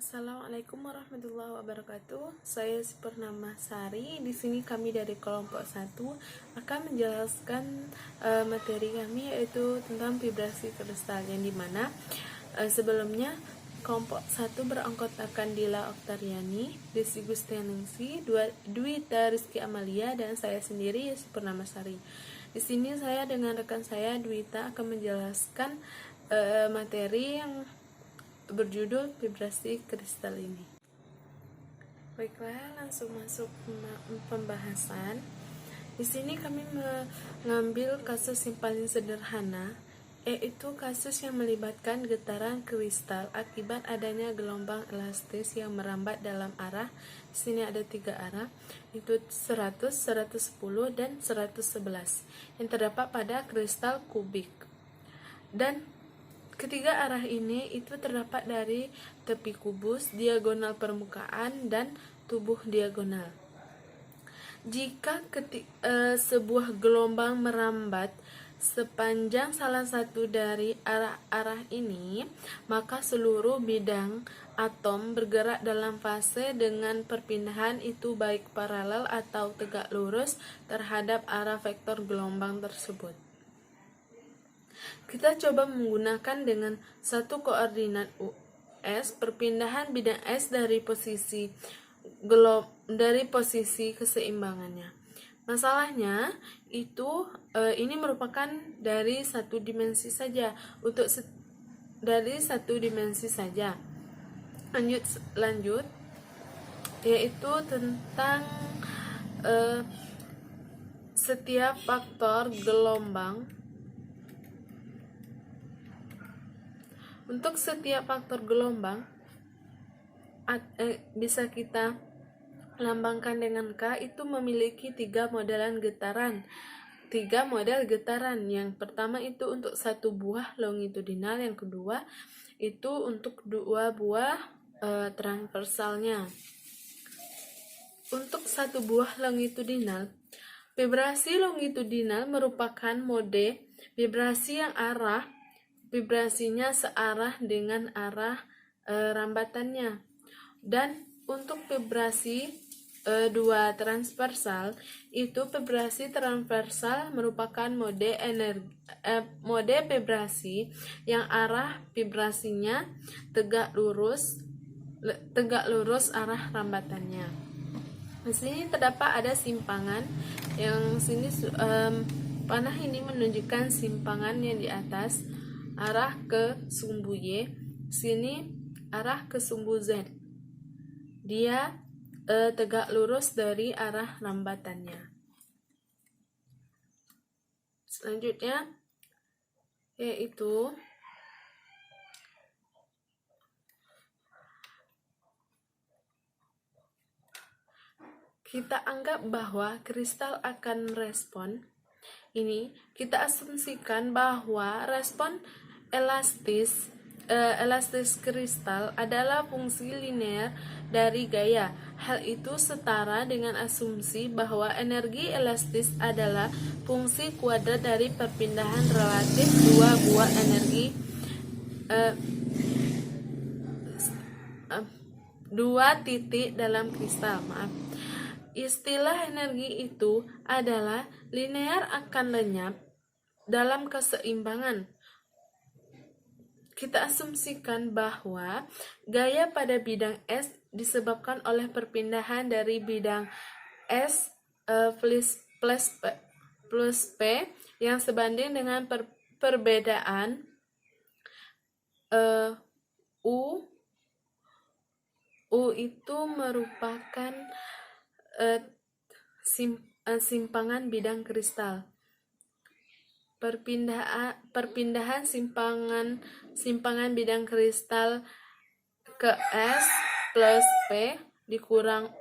Assalamualaikum warahmatullahi wabarakatuh. Saya Purnama Sari. Di sini kami dari kelompok 1 akan menjelaskan materi kami, yaitu tentang vibrasi kristal, yang dimana sebelumnya kelompok 1 beranggotakan Dila Oktariani, Desi Gustianingsi, Dwita Rizky Amalia, dan saya sendiri Purnama Sari. Di sini saya dengan rekan saya Dwita akan menjelaskan materi yang berjudul vibrasi kristal ini. Baiklah, langsung masuk pembahasan. Di sini kami mengambil kasus yang paling sederhana, yaitu kasus yang melibatkan getaran kristal akibat adanya gelombang elastis yang merambat dalam arah. Di sini ada 3 arah, itu 100, 110, dan 111 yang terdapat pada kristal kubik. Dan ketiga arah ini itu terdapat dari tepi kubus, diagonal permukaan, dan tubuh diagonal. Jika sebuah gelombang merambat sepanjang salah satu dari arah-arah ini, maka seluruh bidang atom bergerak dalam fase dengan perpindahan itu baik paralel atau tegak lurus terhadap arah vektor gelombang tersebut. Kita coba menggunakan dengan satu koordinat US perpindahan bidang S dari posisi keseimbangannya. Masalahnya itu ini merupakan dari satu dimensi saja. Dari satu dimensi saja. Lanjut yaitu tentang setiap faktor gelombang. Untuk setiap faktor gelombang bisa kita lambangkan dengan K, itu memiliki 3 modelan getaran. 3 model getaran. Yang pertama itu untuk satu buah longitudinal, yang kedua itu untuk 2 buah transversalnya. Untuk satu buah longitudinal, vibrasi longitudinal merupakan mode vibrasi yang vibrasinya searah dengan arah rambatannya. Dan untuk vibrasi 2 transversal, itu vibrasi transversal merupakan mode vibrasi yang arah vibrasinya tegak lurus arah rambatannya. Di sini terdapat ada simpangan, yang sini panah ini menunjukkan simpangan yang di atas arah ke sumbu Y, sini arah ke sumbu Z. Dia tegak lurus dari arah rambatannya. Selanjutnya yaitu kita anggap bahwa kristal akan merespon. Ini kita asumsikan bahwa respon elastis kristal adalah fungsi linear dari gaya. Hal itu setara dengan asumsi bahwa energi elastis adalah fungsi kuadrat dari perpindahan relatif 2 buah energi 2 titik dalam kristal. Istilah energi itu adalah linear akan lenyap dalam keseimbangan. Kita asumsikan bahwa gaya pada bidang S disebabkan oleh perpindahan dari bidang S plus P yang sebanding dengan perbedaan U itu merupakan simpangan bidang kristal. Perpindahan simpangan bidang kristal ke S plus P dikurang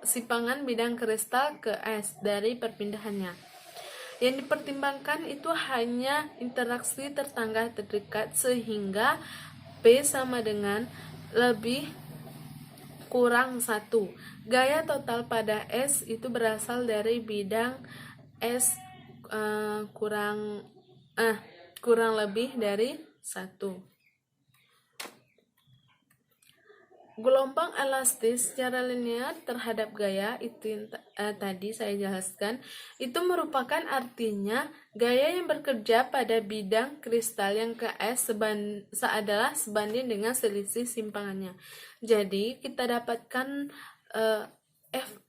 simpangan bidang kristal ke S dari perpindahannya. Yang dipertimbangkan itu hanya interaksi tetangga terdekat, sehingga P sama dengan lebih kurang 1. Gaya total pada S itu berasal dari bidang S kurang lebih dari 1. gelombang elastis secara linear terhadap gaya itu yang tadi saya jelaskan, itu merupakan artinya gaya yang bekerja pada bidang kristal yang ke S adalah sebanding dengan selisih simpangannya. Jadi kita dapatkan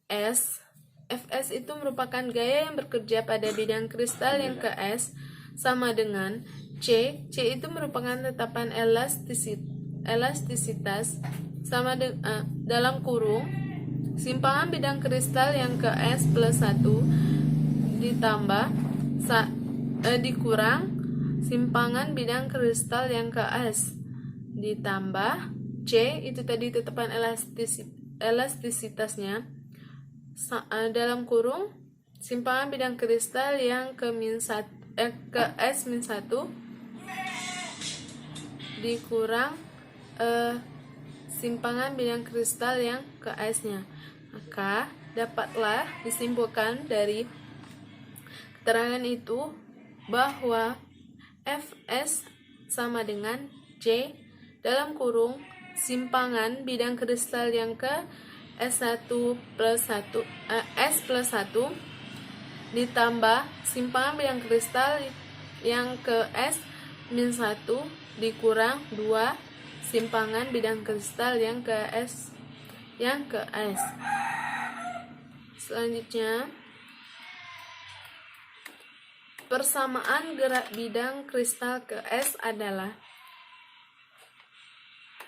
Fs itu merupakan gaya yang bekerja pada bidang kristal yang ke S sama dengan C itu merupakan tetapan elastisitas sama dalam kurung simpangan bidang kristal yang ke S plus 1 ditambah dikurang simpangan bidang kristal yang ke S ditambah C itu tadi tetapan elastisitasnya dalam kurung simpangan bidang kristal yang ke S min 1 dikurang simpangan bidang kristal yang ke S-nya. Maka dapatlah disimpulkan dari keterangan itu bahwa Fs sama dengan C dalam kurung simpangan bidang kristal yang ke S1 plus 1 S plus 1 ditambah simpangan bidang kristal yang ke S min 1 dikurang 2 simpangan bidang kristal yang ke S. Selanjutnya, persamaan gerak bidang kristal ke S adalah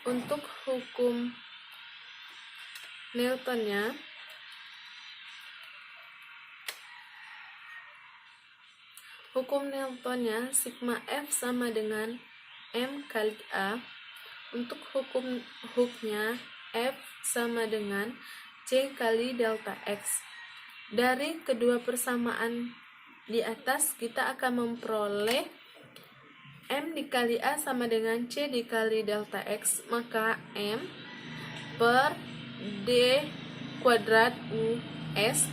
untuk hukum Newtonnya sigma F sama dengan M kali A. Untuk hooknya F sama dengan C kali delta X. Dari kedua persamaan di atas kita akan memperoleh M dikali A sama dengan C dikali delta X. Maka M per D kuadrat US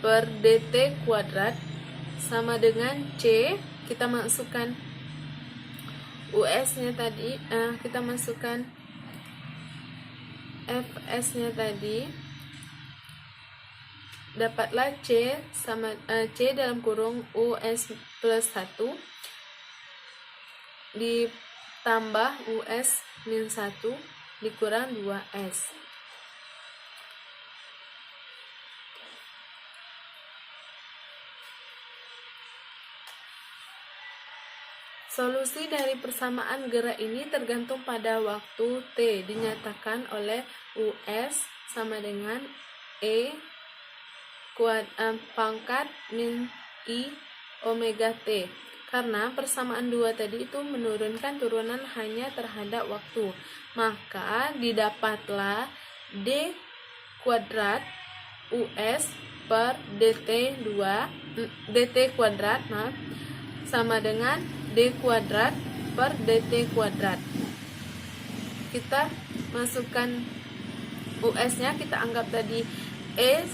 per DT kuadrat sama dengan C, kita masukkan US-nya tadi, kita masukkan Fs-nya tadi, dapatlah C sama C dalam kurung US plus 1 ditambah US min 1 dikurang 2S. Solusi dari persamaan gerak ini tergantung pada waktu T, dinyatakan oleh US sama dengan E pangkat min I omega T. Karena persamaan 2 tadi itu menurunkan turunan hanya terhadap waktu. Maka didapatlah D kuadrat US per DT kuadrat sama dengan D kuadrat per DT kuadrat. Kita masukkan US-nya, kita anggap tadi E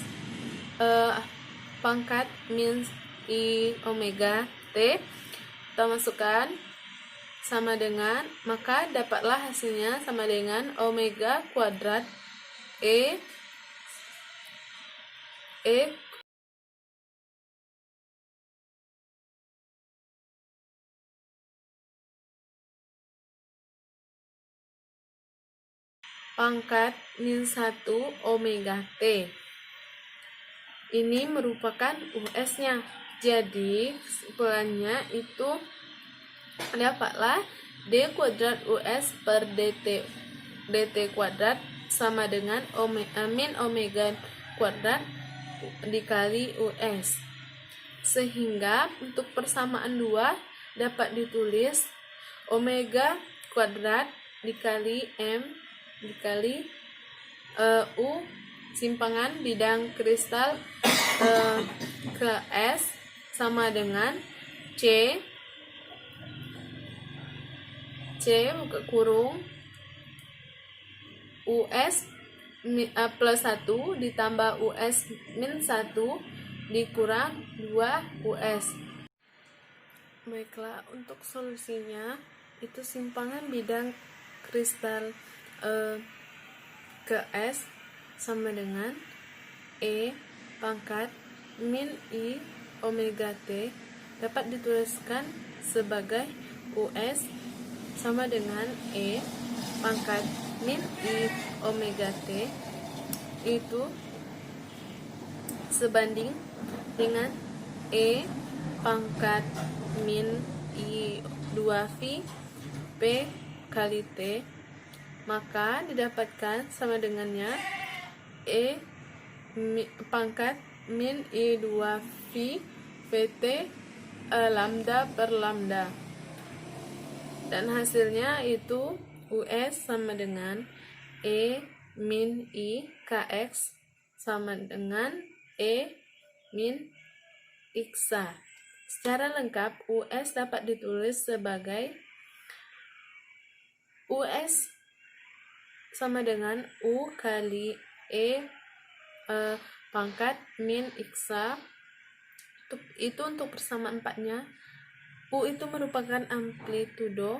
pangkat min I omega T. Kita masukkan sama dengan, maka dapatlah hasilnya sama dengan omega kuadrat E pangkat min 1 omega T. Ini merupakan US-nya. Jadi kesimpulannya itu dapatlah D kuadrat US per DT kuadrat sama dengan min omega kuadrat dikali US. Sehingga untuk persamaan 2 dapat ditulis omega kuadrat dikali M dikali U simpangan bidang kristal ke S sama dengan C buka kurung US plus 1 ditambah US min 1 dikurang 2 US. Baiklah, untuk solusinya itu simpangan bidang kristal ke S sama dengan E pangkat min I omega T dapat dituliskan sebagai US sama dengan E pangkat min I omega T itu sebanding dengan E pangkat min I 2V P kali T, maka didapatkan sama dengannya E pangkat min I 2V PT lambda per lambda, dan hasilnya itu US sama dengan E min I KX sama dengan E min Xa. Secara lengkap, US dapat ditulis sebagai US sama dengan U kali E pangkat min Xa. Itu untuk persamaan 4-nya. U itu merupakan amplitudo,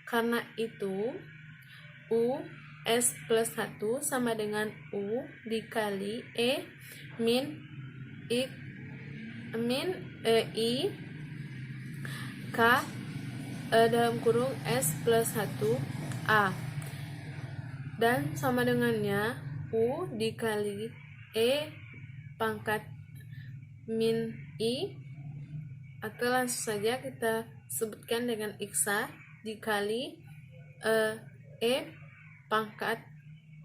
karena itu U S plus 1 sama dengan U dikali E min I K dalam kurung S plus 1 A, dan sama dengannya U dikali E pangkat min I, atau langsung saja kita sebutkan dengan Xa dikali E pangkat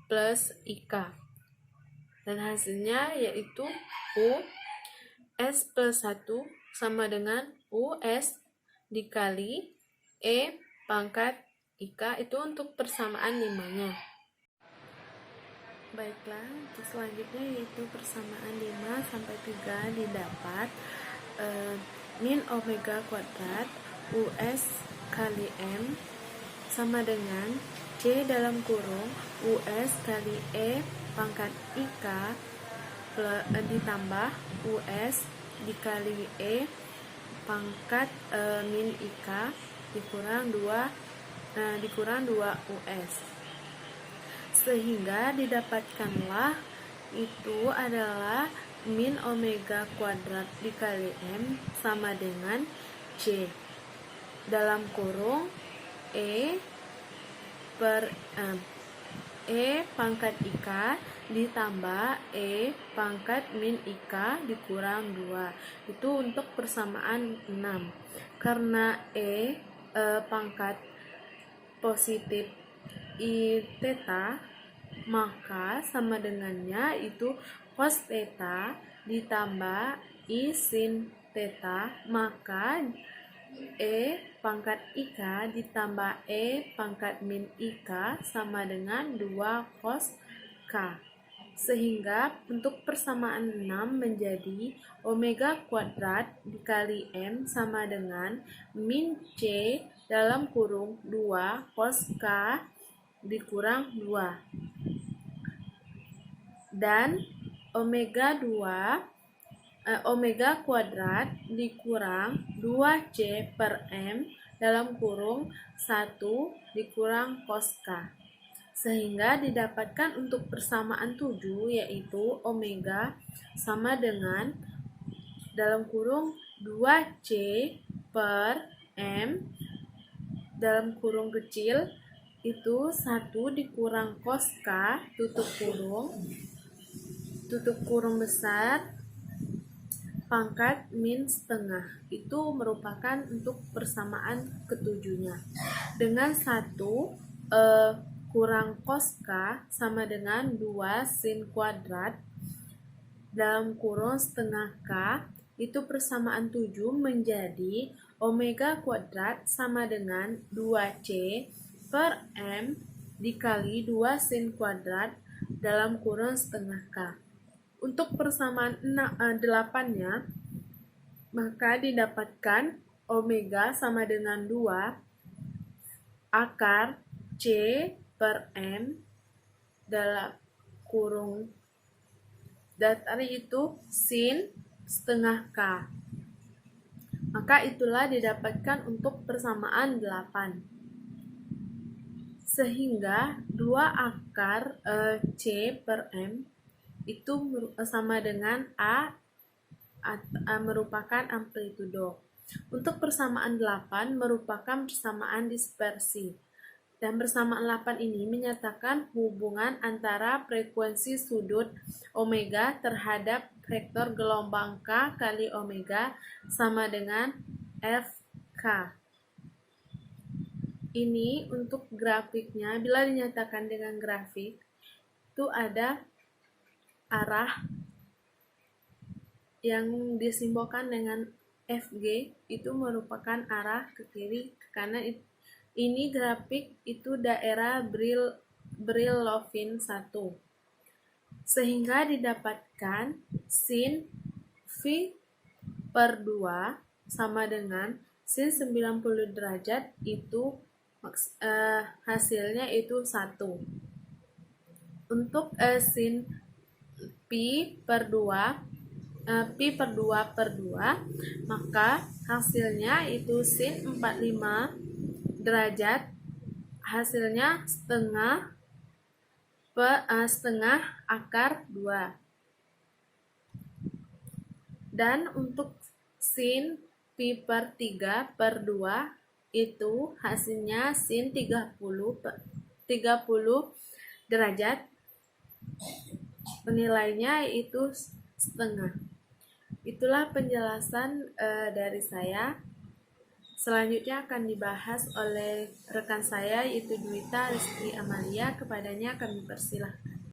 plus IK, dan hasilnya yaitu U S plus 1 sama dengan US dikali E pangkat IK, itu untuk persamaan 5-nya. Baiklah, untuk selanjutnya yaitu persamaan 5 sampai 3 didapat min omega kuadrat US kali M sama dengan C dalam kurung US kali E pangkat IK ditambah US dikali E pangkat min IK dikurang 2 US, sehingga didapatkanlah itu adalah min omega kuadrat dikali M sama dengan C dalam kurung E per E pangkat IK ditambah E pangkat min IK dikurang 2. Itu untuk persamaan 6. Karena E pangkat positif I theta, maka sama dengannya itu cos theta ditambah I sin theta, maka E pangkat IK ditambah E pangkat min IK sama dengan 2 cos K. Sehingga untuk persamaan 6 menjadi omega kuadrat dikali M sama dengan min C dalam kurung 2 cos K dikurang 2. Dan omega kuadrat dikurang 2C per M dalam kurung 1 dikurang cos K, sehingga didapatkan untuk persamaan 7 yaitu omega sama dengan dalam kurung 2C per M dalam kurung kecil itu 1 dikurang cos K tutup kurung besar pangkat min setengah. Itu merupakan untuk persamaan ketujuhnya, dengan 1 kurang cos K sama dengan 2 sin kuadrat dalam kurung setengah K. Itu persamaan 7 menjadi omega kuadrat sama dengan 2C per M dikali 2 sin kuadrat dalam kurung setengah K. Untuk persamaan 8-nya, maka didapatkan omega sama dengan 2 akar C per M dalam kurung datar itu sin setengah K. Maka itulah didapatkan untuk persamaan 8. sehingga 2 akar C per M itu sama dengan merupakan amplitudo. Untuk persamaan 8 merupakan persamaan dispersi. Dan persamaan 8 ini menyatakan hubungan antara frekuensi sudut omega terhadap vektor gelombang K kali omega sama dengan Fk. Ini untuk grafiknya, bila dinyatakan dengan grafik, itu ada arah yang disimbolkan dengan Fg, itu merupakan arah ke kiri, ke kanan. Ini grafik itu daerah Brillouin 1. Sehingga didapatkan sin V per 2 sama dengan sin 90 derajat itu hasilnya itu 1. Untuk sin Pi per 2 per 2, maka hasilnya itu sin 45 derajat, hasilnya setengah akar 2. Dan untuk sin Pi per 3 per 2 itu hasilnya sin 30 derajat, nilainya itu setengah. Itulah penjelasan dari saya. Selanjutnya akan dibahas oleh rekan saya, yaitu Dwita Rizky Amalia. Kepadanya kami persilahkan.